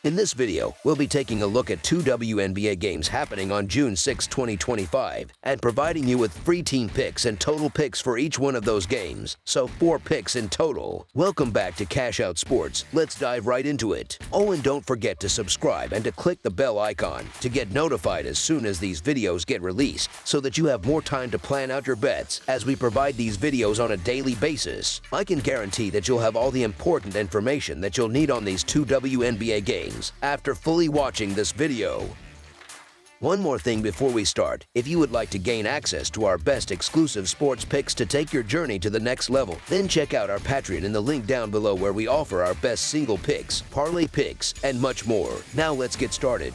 In this video, we'll be taking a look at two WNBA games happening on June 6, 2025, and providing you with free team picks and total picks for each one of those games, so 4 picks in total. Welcome back to Cash Out Sports. Let's dive right into it. Oh, and don't forget to subscribe and to click the bell icon to get notified as soon as these videos get released, so that you have more time to plan out your bets as we provide these videos on a daily basis. I can guarantee that you'll have all the important information that you'll need on these two WNBA games after fully watching this video. One more thing before we start. If you would like to gain access to our best exclusive sports picks to take your journey to the next level, then check out our Patreon in the link down below, where we offer our best single picks, parlay picks, and much more. Now let's get started.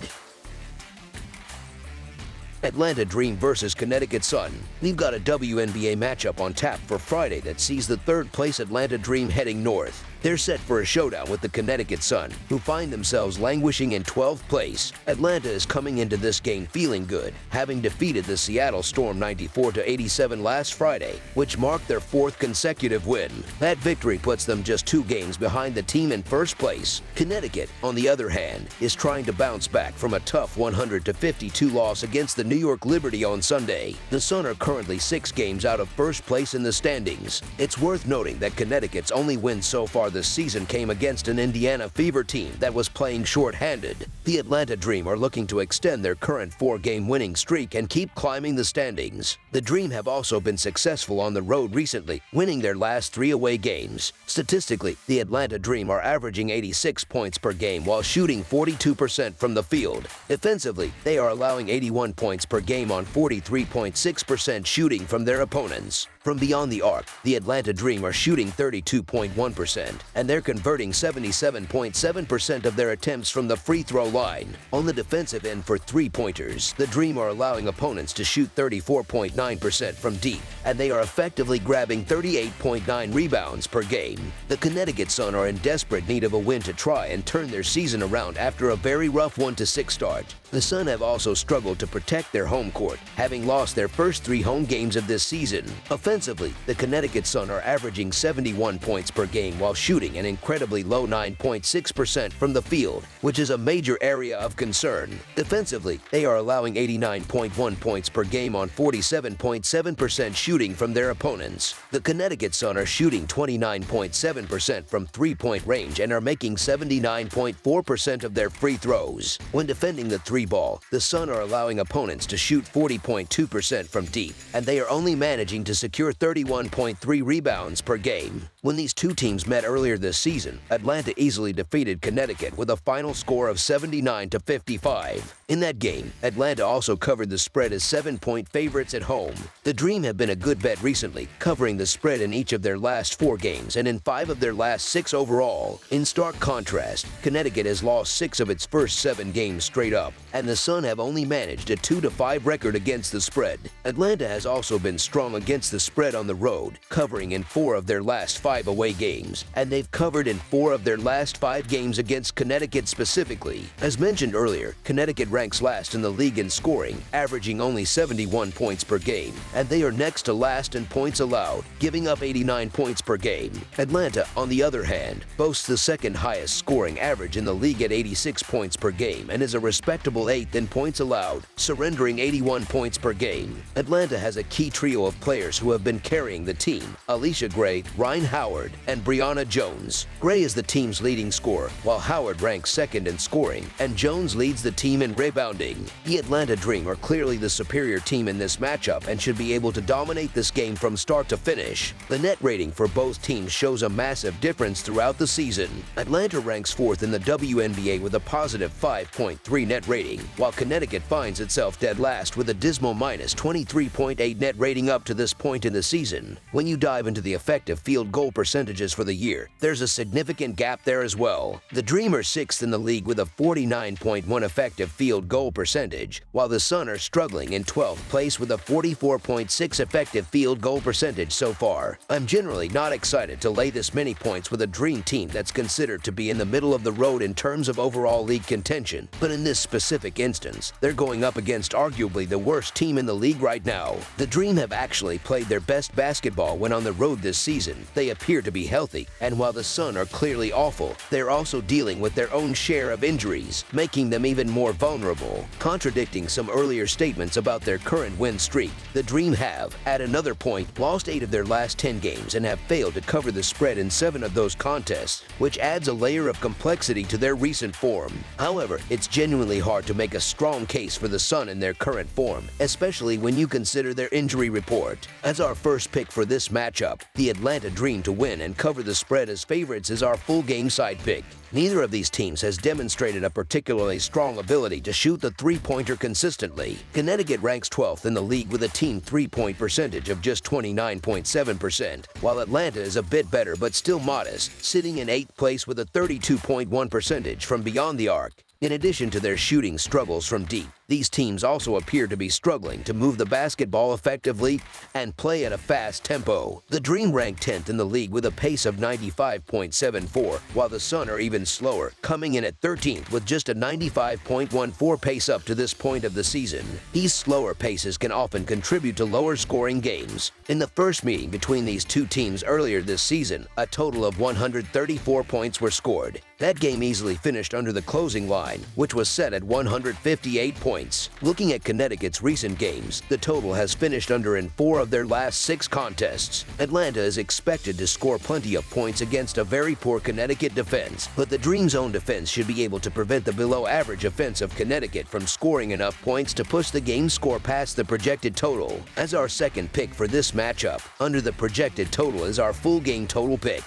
Atlanta Dream versus Connecticut Sun. We've got a WNBA matchup on tap for Friday that sees the third-place Atlanta Dream heading north. They're set for a showdown with the Connecticut Sun, who find themselves languishing in 12th place. Atlanta is coming into this game feeling good, having defeated the Seattle Storm 94-87 last Friday, which marked their 4th consecutive win. That victory puts them just 2 games behind the team in first place. Connecticut, on the other hand, is trying to bounce back from a tough 100-52 loss against the New York Liberty on Sunday. The Sun are currently 6 games out of first place in the standings. It's worth noting that Connecticut's only win so far this season came against an Indiana Fever team that was playing short-handed. The Atlanta Dream are looking to extend their current 4-game winning streak and keep climbing the standings. The Dream have also been successful on the road recently, winning their last 3 away games. Statistically, the Atlanta Dream are averaging 86 points per game while shooting 42% from the field. Defensively, they are allowing 81 points per game on 43.6% shooting from their opponents. From beyond the arc, the Atlanta Dream are shooting 32.1%, and they're converting 77.7% of their attempts from the free throw line. On the defensive end for three-pointers, the Dream are allowing opponents to shoot 34.9% from deep, and they are effectively grabbing 38.9 rebounds per game. The Connecticut Sun are in desperate need of a win to try and turn their season around after a very rough 1-6 start. The Sun have also struggled to protect their home court, having lost their first 3 home games of this season. Offensively, the Connecticut Sun are averaging 71 points per game while shooting an incredibly low 9.6% from the field, which is a major area of concern. Defensively, they are allowing 89.1 points per game on 47.7% shooting from their opponents. The Connecticut Sun are shooting 29.7% from three-point range and are making 79.4% of their free throws. When defending the 3-ball, the Sun are allowing opponents to shoot 40.2% from deep, and they are only managing to secure 31.3 rebounds per game. When these two teams met earlier this season, Atlanta easily defeated Connecticut with a final score of 79-55. In that game, Atlanta also covered the spread as 7-point favorites at home. The Dream have been a good bet recently, covering the spread in each of their last 4 games and in 5 of their last 6 overall. In stark contrast, Connecticut has lost 6 of its first 7 games straight up, and the Sun have only managed a 2-5 record against the spread. Atlanta has also been strong against the spread on the road, covering in 4 of their last 5 away games, and they've covered in 4 of their last 5 games against Connecticut specifically. As mentioned earlier, Connecticut ranks last in the league in scoring, averaging only 71 points per game, and they are next to last in points allowed, giving up 89 points per game. Atlanta, on the other hand, boasts the 2nd highest scoring average in the league at 86 points per game and is a respectable 8th in points allowed, surrendering 81 points per game. Atlanta has a key trio of players who have been carrying the team: Alicia Gray, Ryan Howard, and Brianna Jones. Gray is the team's leading scorer, while Howard ranks 2nd in scoring, and Jones leads the team in rebounding. The Atlanta Dream are clearly the superior team in this matchup and should be able to dominate this game from start to finish. The net rating for both teams shows a massive difference throughout the season. Atlanta ranks 4th in the WNBA with a positive 5.3 net rating, while Connecticut finds itself dead last with a dismal minus 23.8 net rating up to this point in the season. When you dive into the effective field goal percentages for the year, there's a significant gap there as well. The Dream are 6th in the league with a 49.1 effective field goal percentage, while the Sun are struggling in 12th place with a 44.6 effective field goal percentage so far. I'm generally not excited to lay this many points with a Dream team that's considered to be in the middle of the road in terms of overall league contention, but in this specific instance, they're going up against arguably the worst team in the league right now. The Dream have actually played their their best basketball when on the road this season. They appear to be healthy, and while the Sun are clearly awful, they're also dealing with their own share of injuries, making them even more vulnerable. Contradicting some earlier statements about their current win streak, the Dream have, at another point, lost 8 of their last 10 games and have failed to cover the spread in 7 of those contests, which adds a layer of complexity to their recent form. However, it's genuinely hard to make a strong case for the Sun in their current form, especially when you consider their injury report. As our first pick for this matchup, the Atlanta Dream to win and cover the spread as favorites is our full game side pick. Neither of these teams has demonstrated a particularly strong ability to shoot the three-pointer consistently. Connecticut ranks 12th in the league with a team three-point percentage of just 29.7%, while Atlanta is a bit better but still modest, sitting in 8th place with a 32.1 percentage from beyond the arc. In addition to their shooting struggles from deep, these teams also appear to be struggling to move the basketball effectively and play at a fast tempo. The Dream ranked 10th in the league with a pace of 95.74, while the Sun are even slower, coming in at 13th with just a 95.14 pace up to this point of the season. These slower paces can often contribute to lower scoring games. In the first meeting between these two teams earlier this season, a total of 134 points were scored. That game easily finished under the closing line, which was set at 158 points. Looking at Connecticut's recent games, the total has finished under in 4 of their last 6 contests. Atlanta is expected to score plenty of points against a very poor Connecticut defense, but the Dream's own defense should be able to prevent the below-average offense of Connecticut from scoring enough points to push the game score past the projected total. As our second pick for this matchup, under the projected total is our full game total pick.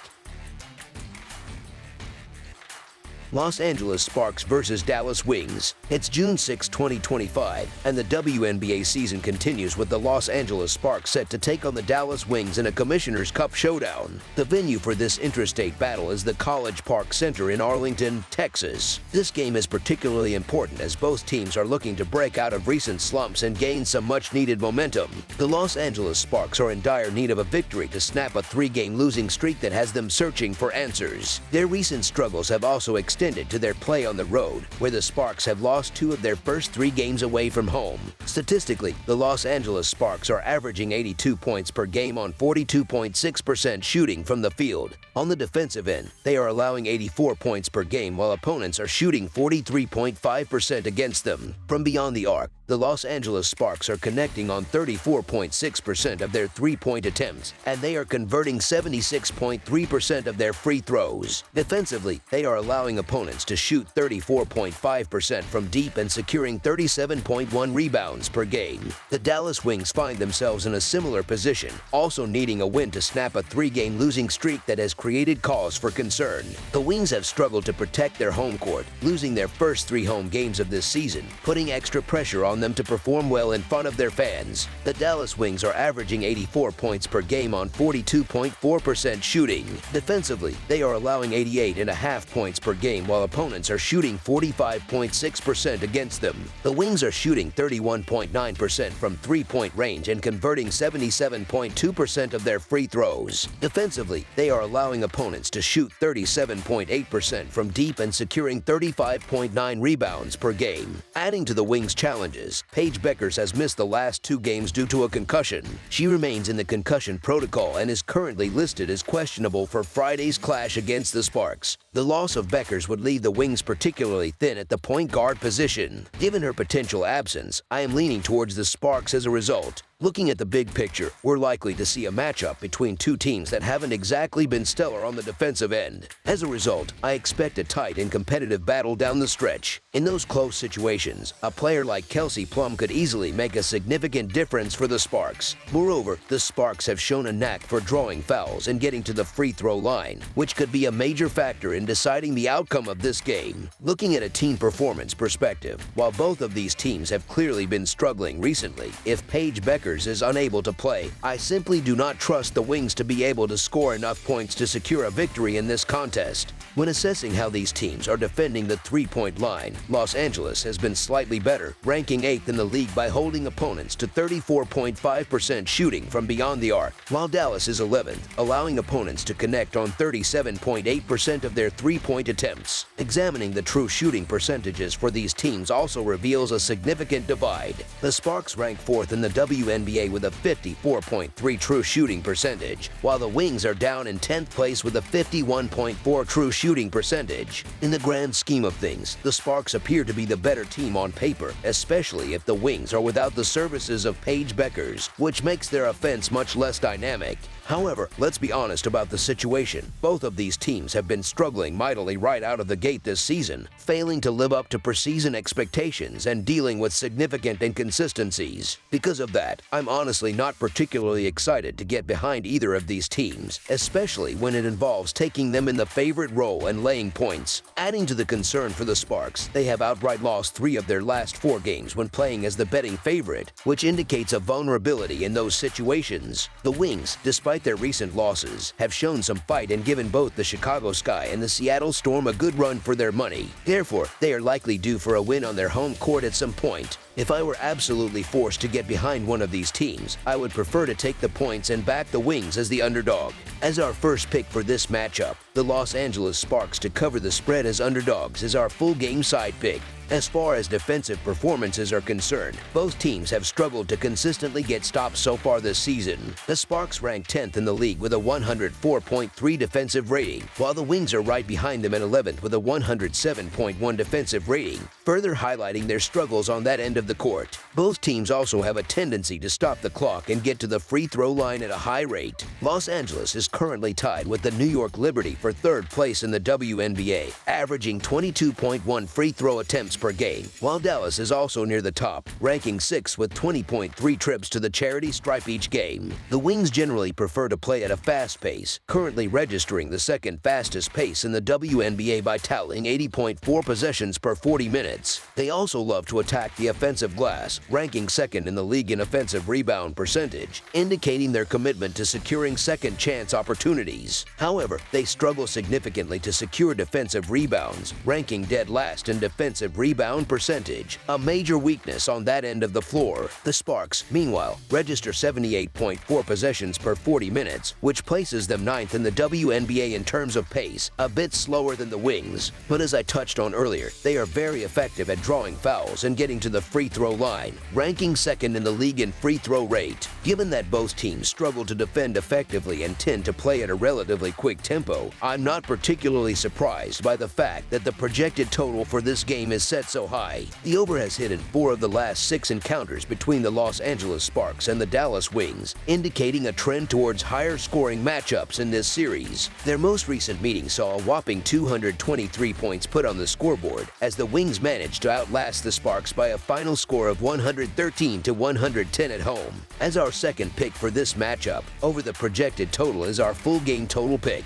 Los Angeles Sparks versus Dallas Wings. It's June 6, 2025, and the WNBA season continues with the Los Angeles Sparks set to take on the Dallas Wings in a Commissioner's Cup showdown. The venue for this interstate battle is the College Park Center in Arlington, Texas. This game is particularly important as both teams are looking to break out of recent slumps and gain some much-needed momentum. The Los Angeles Sparks are in dire need of a victory to snap a 3-game losing streak that has them searching for answers. Their recent struggles have also extended to their play on the road, where the Sparks have lost 2 of their first 3 games away from home. Statistically, the Los Angeles Sparks are averaging 82 points per game on 42.6% shooting from the field. On the defensive end, they are allowing 84 points per game while opponents are shooting 43.5% against them. From beyond the arc, the Los Angeles Sparks are connecting on 34.6% of their three-point attempts, and they are converting 76.3% of their free throws. Defensively, they are allowing opponents to shoot 34.5% from deep and securing 37.1 rebounds per game. The Dallas Wings find themselves in a similar position, also needing a win to snap a 3-game losing streak that has created cause for concern. The Wings have struggled to protect their home court, losing their first 3 home games of this season, putting extra pressure on them to perform well in front of their fans. The Dallas Wings are averaging 84 points per game on 42.4% shooting. Defensively, they are allowing 88.5 points per game while opponents are shooting 45.6% against them. The Wings are shooting 31.9% from three-point range and converting 77.2% of their free throws. Defensively, they are allowing opponents to shoot 37.8% from deep and securing 35.9 rebounds per game. Adding to the Wings' challenges, Paige Bueckers has missed the last 2 games due to a concussion. She remains in the concussion protocol and is currently listed as questionable for Friday's clash against the Sparks. The loss of Bueckers would leave the Wings particularly thin at the point guard position. Given her potential absence, I am leaning towards the Sparks as a result. Looking at the big picture, we're likely to see a matchup between 2 teams that haven't exactly been stellar on the defensive end. As a result, I expect a tight and competitive battle down the stretch. In those close situations, a player like Kelsey Plum could easily make a significant difference for the Sparks. Moreover, the Sparks have shown a knack for drawing fouls and getting to the free throw line, which could be a major factor in deciding the outcome of this game. Looking at a team performance perspective, while both of these teams have clearly been struggling recently, if Paige Bueckers is unable to play, I simply do not trust the Wings to be able to score enough points to secure a victory in this contest. When assessing how these teams are defending the three-point line, Los Angeles has been slightly better, ranking 8th in the league by holding opponents to 34.5% shooting from beyond the arc, while Dallas is 11th, allowing opponents to connect on 37.8% of their three-point attempts. Examining the true shooting percentages for these teams also reveals a significant divide. The Sparks rank 4th in the WNBA with a 54.3 true shooting percentage, while the Wings are down in 10th place with a 51.4 true shooting percentage. In the grand scheme of things, the Sparks appear to be the better team on paper, especially if the Wings are without the services of Paige Bueckers, which makes their offense much less dynamic. However, let's be honest about the situation. Both of these teams have been struggling mightily right out of the gate this season, failing to live up to preseason expectations and dealing with significant inconsistencies. Because of that, I'm honestly not particularly excited to get behind either of these teams, especially when it involves taking them in the favorite role and laying points. Adding to the concern for the Sparks, they have outright lost 3 of their last 4 games when playing as the betting favorite, which indicates a vulnerability in those situations. The Wings, despite their recent losses, have shown some fight and given both the Chicago Sky and the Seattle Storm a good run for their money. Therefore, they are likely due for a win on their home court at some point. If I were absolutely forced to get behind one of these teams, I would prefer to take the points and back the Wings as the underdog. As our first pick for this matchup, the Los Angeles Sparks to cover the spread as underdogs is our full game side pick. As far as defensive performances are concerned, both teams have struggled to consistently get stops so far this season. The Sparks rank 10th in the league with a 104.3 defensive rating, while the Wings are right behind them at 11th with a 107.1 defensive rating, further highlighting their struggles on that end of the court. Both teams also have a tendency to stop the clock and get to the free throw line at a high rate. Los Angeles is currently tied with the New York Liberty for 3rd place in the WNBA, averaging 22.1 free throw attempts per game, while Dallas is also near the top, ranking 6th with 20.3 trips to the charity stripe each game. The Wings generally prefer to play at a fast pace, currently registering the 2nd fastest pace in the WNBA by tallying 80.4 possessions per 40 minutes. They also love to attack the offensive glass, ranking 2nd in the league in offensive rebound percentage, indicating their commitment to securing second chance opportunities. However, they struggle significantly to secure defensive rebounds, ranking dead last in defensive rebound percentage, a major weakness on that end of the floor. The Sparks, meanwhile, register 78.4 possessions per 40 minutes, which places them 9th in the WNBA in terms of pace, a bit slower than the Wings. But as I touched on earlier, they are very effective at drawing fouls and getting to the free throw line, ranking 2nd in the league in free throw rate. Given that both teams struggle to defend effectively and tend to play at a relatively quick tempo, I'm not particularly surprised by the fact that the projected total for this game is set so high. The over has hit in 4 of the last 6 encounters between the Los Angeles Sparks and the Dallas Wings, indicating a trend towards higher scoring matchups in this series. Their most recent meeting saw a whopping 223 points put on the scoreboard as the Wings managed to outlast the Sparks by a final score of 113 to 110 at home. As our second pick for this matchup, over the projected total is our full game total pick.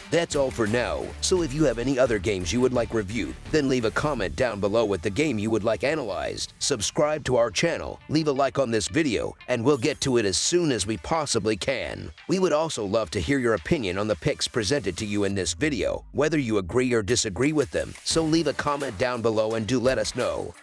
That's all for now, so if you have any other games you would like reviewed, then leave a comment down below with the game you would like analyzed. Subscribe to our channel, leave a like on this video, and we'll get to it as soon as we possibly can. We would also love to hear your opinion on the picks presented to you in this video, whether you agree or disagree with them, so leave a comment down below and do let us know.